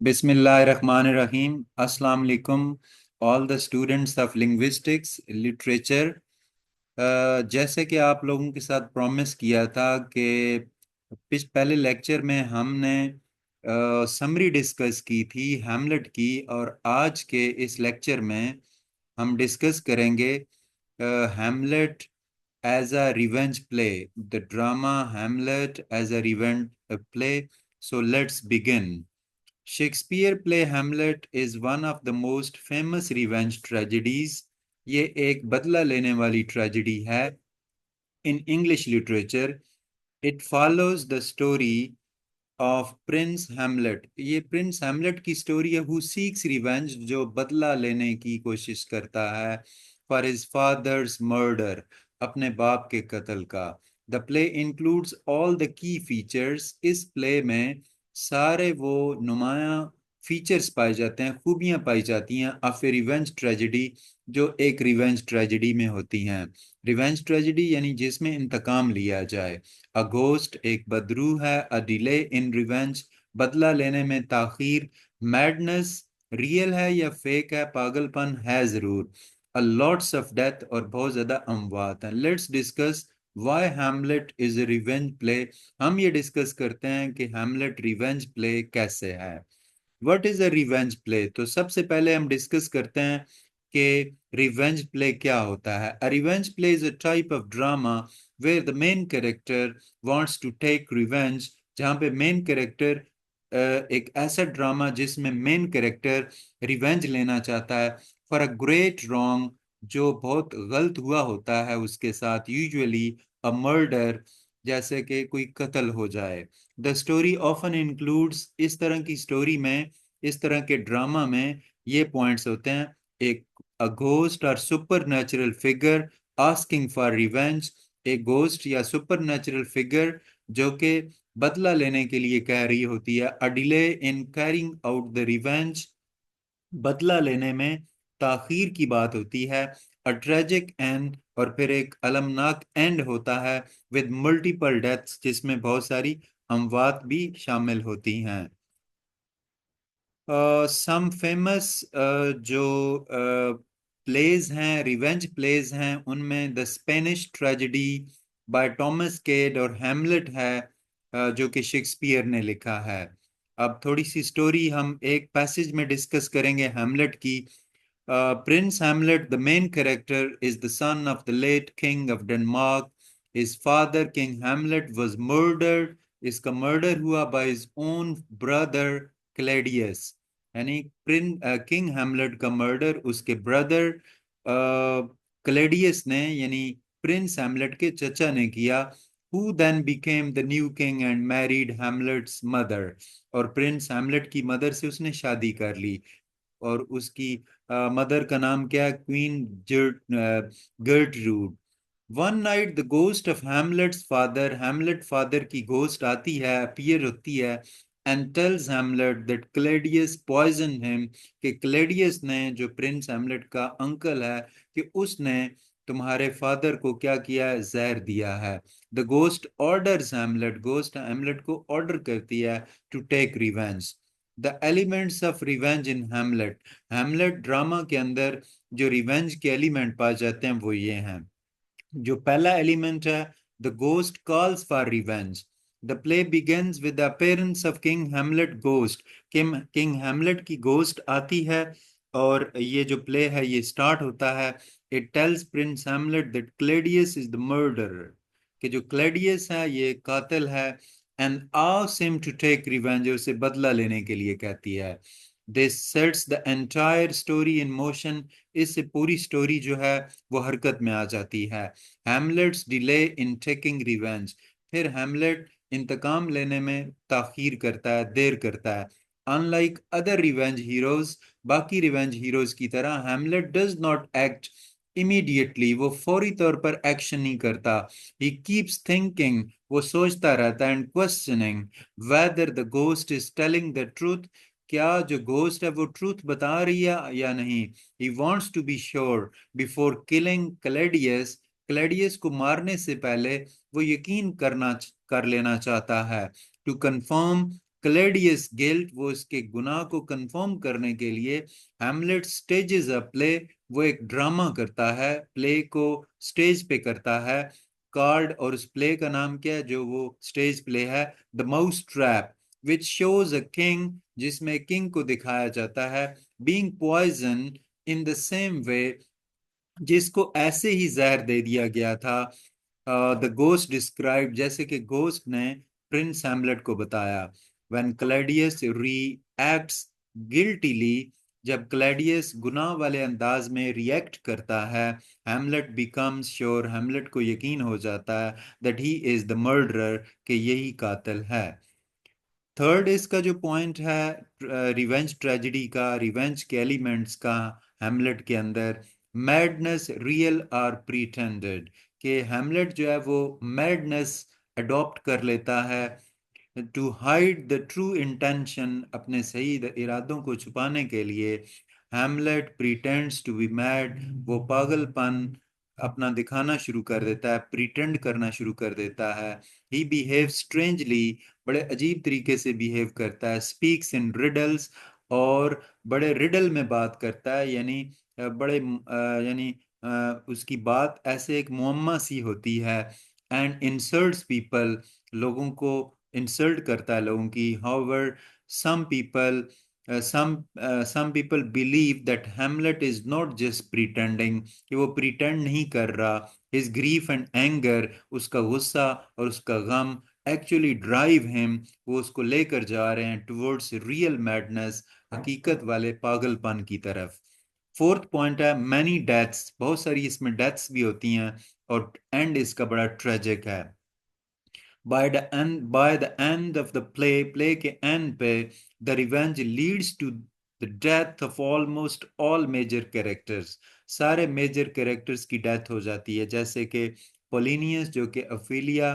बिस्मिल्लाहिर्रहमानिर्रहीम। अस्सलाम वालेकुम all the students of linguistics literature. जैसे कि आप लोगों के साथ प्रॉमिस किया था कि पहले लेक्चर में हमने समरी डिस्कस की थी हैमलेट की, और आज के इस लेक्चर में हम डिस्कस करेंगे Hamlet as a revenge play, the drama Hamlet as a revenge play. So let's begin. Shakespeare play Hamlet is one of the most famous revenge tragedies. ये एक बदला लेने वाली ट्रेजेडी है in English literature. It follows the story of prince Hamlet. ये prince Hamlet की story है, who seeks revenge, जो बदला लेने की कोशिश करता है फॉर हिज फादर्स मर्डर, अपने बाप के कत्ल का। The play includes all the key features. इस प्ले में सारे वो नुमाया फीचर्स पाए जाते हैं, खूबियां पाई जाती हैं ऑफ ए रिवेंज ट्रेजेडी, जो एक रिवेंज ट्रेजेडी में होती हैं। रिवेंज ट्रेजेडी यानी जिसमें इंतकाम लिया जाए। अ घोस्ट एक बदरू है। अ डिले इन रिवेंज बदला लेने में ताखीर। मैडनेस रियल है या फेक है, पागलपन है जरूर। अ लॉट्स ऑफ डेथ और बहुत ज्यादा अमवात हैं। Let's discuss why Hamlet is a revenge play. हम ये डिस्कस करते हैं कि हैमलेट रिवेंज प्ले कैसे है। What is a revenge play? तो सबसे पहले हम डिस्कस करते हैं कि रिवेंज प्ले क्या होता है। A revenge play is a type of drama where the main character wants to take revenge. जहां पे मेन कैरेक्टर, एक ऐसा ड्रामा जिसमें मेन कैरेक्टर रिवेंज लेना चाहता है फॉर अ ग्रेट रॉन्ग, जो बहुत गलत हुआ होता है उसके साथ, यूजुअली अ मर्डर, जैसे कि कोई कत्ल हो जाए। द स्टोरी ऑफन इंक्लूड्स, इस तरह की स्टोरी में, इस तरह के ड्रामा में ये पॉइंट्स होते हैं। एक अ घोस्ट और super natural figure asking for revenge. एक घोस्ट या सुपर नेचुरल फिगर जो कि बदला लेने के लिए कह रही होती है। A delay in carrying out the revenge, बदला लेने में ताखीर की बात होती है। अ ट्रेजिक एंड, और फिर एक अलमनाक एंड होता है विद मल्टीपल डेथ्स, जिसमें बहुत सारी अमवात भी शामिल होती हैं। सम फेमस जो प्लेज हैं, रिवेंज प्लेज हैं, उनमें the Spanish tragedy by Thomas Kyd और हैमलेट है, जो कि शेक्सपियर ने लिखा है। अब थोड़ी सी स्टोरी हम एक पैसेज में डिस्कस करेंगे हैमलेट की। Prince Hamlet, the main character, is the son of the late king of Denmark. His father, King Hamlet, was murdered. इसका मर्डर हुआ by his own brother Claudius। यानी किंग हैमलेट का murder उसके brother क्लेडियस ने, यानी Prince Hamlet के चचा ने किया। Who then became the new king and married Hamlet's mother। और प्रिंस हैमलेट की मदर से उसने शादी कर ली, और उसकी मदर का नाम क्या है? Queen Gertrude. One night the ghost of Hamlet's father, Hamlet father की गोस्ट आती है, अपीयर होती है, and tells Hamlet that Claudius poison him, कि क्लेडियस ने, जो प्रिंस हैमलेट का अंकल है, कि उसने तुम्हारे फादर को क्या किया है? जहर दिया है। The ghost orders Hamlet, ghost Hamlet को ऑर्डर करती है to take revenge. The elements of revenge in Hamlet, Hamlet drama के अंदर जो रिवेंज के एलिमेंट पाए जाते हैं वो ये हैं। जो पहला एलिमेंट है, the ghost calls for revenge. The play begins with the appearance of king Hamlet ghost. King Hamlet की गोस्ट आती है, और ये जो प्ले है ये स्टार्ट होता है। It tells prince Hamlet that Claudius is the murderer, कि जो क्लेडियस है ये कातिल है। And asks him to take revenge, उसे बदला लेने के लिए कहती है। This sets the entire story in motion. इससे पूरी स्टोरी जो है वो हरकत में आ जाती है। Hamlet's delay in taking revenge, फिर हैमलेट इंतकाम लेने में ताखीर करता है, देर करता है। अनलाइक अदर रिवेंज हीरोज, बाकी रिवेंज हीरोज की तरह Hamlet does not act immediately, वो फौरी तौर पर एक्शन नहीं करता। ही कीप्स थिंकिंग, वो सोचता रहता है, and questioning whether the ghost is telling the truth, क्या जो गोस्ट है वो ट्रूथ बता रही है या नहीं। He wants to be sure before killing Claudius, Claudius को मारने से पहले वो यकीन कर लेना चाहता है। टू कंफर्म क्लेडियस गिल्ट, वो इसके गुनाह को कंफर्म करने के लिए हैमलेट स्टेजेस अ प्ले, वो एक ड्रामा करता है, प्ले को स्टेज पे करता है। कार्ड, और उस प्ले का नाम क्या है जो वो स्टेज प्ले है? The mousetrap, which shows a king, जिसमें किंग को दिखाया जाता है being poison in the same way, जिसको ऐसे ही जहर दे दिया गया था। द घोस्ट डिस्क्राइब, जैसे कि घोस्ट ने प्रिंस हैमलेट को बताया। व्हेन क्लैडियस रिएक्ट्स गिल्टीली, जब क्लैडियस गुनाह वाले अंदाज में रिएक्ट करता है, हैमलेट बिकम्स श्योर, हैमलेट को यकीन हो जाता है that he is the murderer, कि यही कातिल है। थर्ड इसका जो पॉइंट है रिवेंज ट्रेजेडी का, रिवेंज के एलिमेंट्स का हैमलेट के अंदर, मैडनेस रियल और प्रीटेंडेड, कि हैमलेट जो है वो मैडनेस अडॉप्ट कर लेता है to hide the true intention, अपने सही इरादों को छुपाने के लिए। Hamlet pretends to be mad, वो पागलपन अपना दिखाना शुरू कर देता है, प्रीटेंड करना शुरू कर देता है। ही बिहेव स्ट्रेंजली, बड़े अजीब तरीके से बिहेव करता है। स्पीक्स इन रिडल्स, और बड़े रिडल में बात करता है, यानी यानी उसकी बात ऐसे एक मुअम्मा सी होती है। एंड इंसल्ट्स पीपल, लोगों को इंसल्ट करता है लोगों की। However some people some people believe that Hamlet is not just pretending, कि वो प्रिटेंड नहीं कर रहा। his grief and anger, उसका गुस्सा और उसका गम एक्चुअली ड्राइव हिम, वो उसको लेकर जा रहे हैं टुवर्ड्स रियल मैडनेस, हकीकत वाले पागलपन की तरफ। फोर्थ पॉइंट है मैनी डेथ्स, बहुत सारी इसमें डेथ्स भी होती हैं, और एंड इसका बड़ा ट्रेजिक है। By the end of the play के end पे, the revenge leads to the death of almost all major characters, सारे मेजर कैरेक्टर्स की डेथ हो जाती है। जैसे कि पोलिनियस, जो कि अफेलिया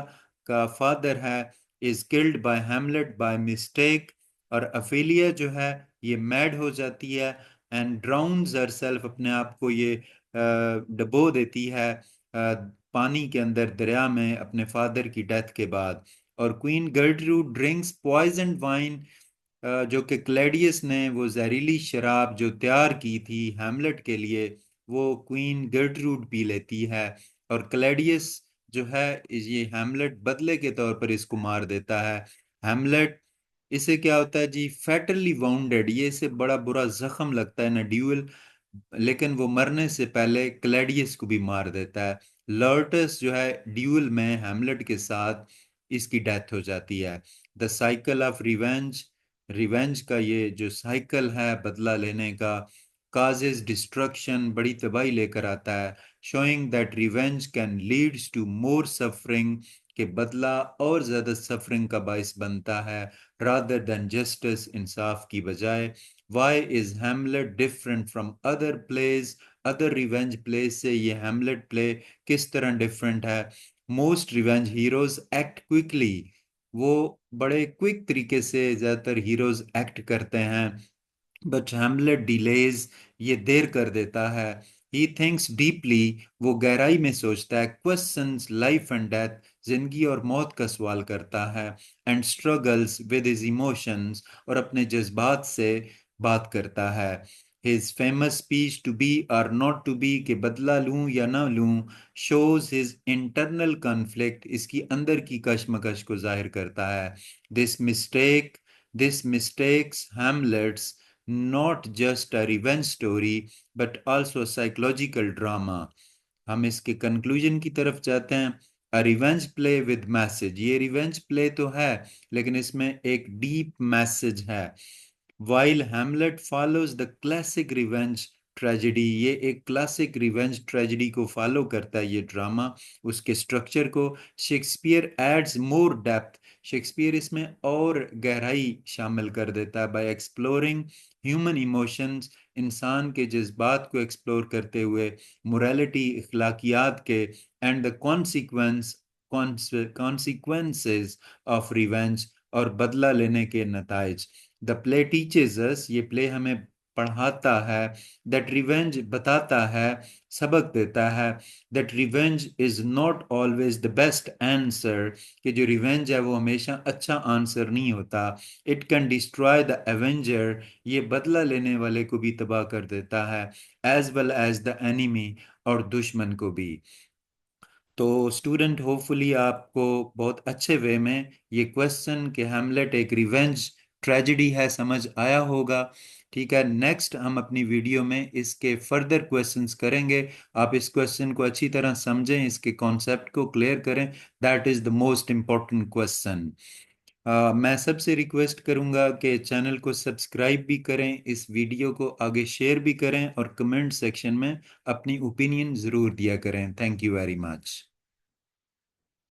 का फादर है, is killed by Hamlet by mistake, और अफेलिया जो है ये मैड हो जाती है एंड ड्राउन्स हरसेल्फ, अपने आप को ये डबो देती है पानी के अंदर, दरिया में, अपने फादर की डेथ के बाद। और queen Gertrude drinks poison wine, जो कि क्लेडियस ने वो जहरीली शराब जो तैयार की थी हैमलेट के लिए, वो क्वीन गर्ट्रूड पी लेती है। और क्लेडियस जो है ये हैमलेट बदले के तौर पर इसको मार देता है। हैमलेट, इसे क्या होता है जी, फैटली वाउंडेड, ये इसे बड़ा बुरा जख्म लगता है ना ड्यूल, लेकिन वो मरने से पहले क्लेडियस को भी मार देता है। लर्टस जो है ड्यूल में हैमलेट के साथ, इसकी डेथ हो जाती है। The cycle of revenge, revenge का ये जो साइकिल है बदला लेने का, काजेज डिस्ट्रक्शन, बड़ी तबाही लेकर आता है। Showing that revenge can leads to more suffering, के बदला और ज्यादा सफरिंग का बायस बनता है, रादर देन जस्टिस, इंसाफ की बजाय। Why is Hamlet different from other plays, other revenge plays से ये हैमलेट प्ले किस तरह डिफरेंट है? Most revenge heroes act quickly, वो बड़े क्विक तरीके से ज्यादातर हीरोज एक्ट करते हैं, बट हैमलेट डिलेज, ये देर कर देता है। ही थिंक्स डीपली, वो गहराई में सोचता है। क्वेश्चंस लाइफ एंड डेथ, जिंदगी और मौत का सवाल करता है। And struggles with his emotions, और अपने जज्बात से बात करता है। His famous speech to be और नॉट टू बी, के बदला लूं या ना लूं, शोज हिज इंटरनल कॉन्फ्लिक्ट, इसकी अंदर की कश्मकश को जाहिर करता है। This mistake, this mistakes Hamlet's not just a revenge story but also a psychological drama। हम इसके कंक्लूजन की तरफ जाते हैं। A revenge play with message, ये रिवेंज प्ले तो है लेकिन इसमें एक डीप मैसेज है। While Hamlet follows the classic revenge tragedy, ये एक क्लासिक रिवेंज ट्रेजेडी को फॉलो करता है ये ड्रामा, उसके स्ट्रक्चर को। Shakespeare adds more depth, Shakespeare इसमें और गहराई शामिल कर देता है बाय एक्सप्लोरिंग ह्यूमन इमोशंस, इंसान के जज्बात को एक्सप्लोर करते हुए, मोरालिटी, इखलाकियात के, and the consequences of revenge, और बदला लेने के नताइज। द प्ले टीचेज अस, ये प्ले हमें पढ़ाता है, दैट रिवेंज बताता है, सबक देता है, that revenge is not always the best answer, कि जो रिवेंज है वो हमेशा अच्छा आंसर नहीं होता। It can destroy the Avenger, ये बदला लेने वाले को भी तबाह कर देता है, as well as the enemy, और दुश्मन को भी। तो स्टूडेंट, होपफुली आपको बहुत अच्छे वे में ये क्वेश्चन कि हैमलेट एक रिवेंज ट्रेजेडी है समझ आया होगा। ठीक है, नेक्स्ट हम अपनी वीडियो में इसके फर्दर क्वेश्चंस करेंगे। आप इस क्वेश्चन को अच्छी तरह समझें, इसके कॉन्सेप्ट को क्लियर करें, that is the most important question. मैं सबसे रिक्वेस्ट करूंगा कि चैनल को सब्सक्राइब भी करें, इस वीडियो को आगे शेयर भी करें, और कमेंट सेक्शन में अपनी ओपिनियन ज़रूर दिया करें। Thank you very much.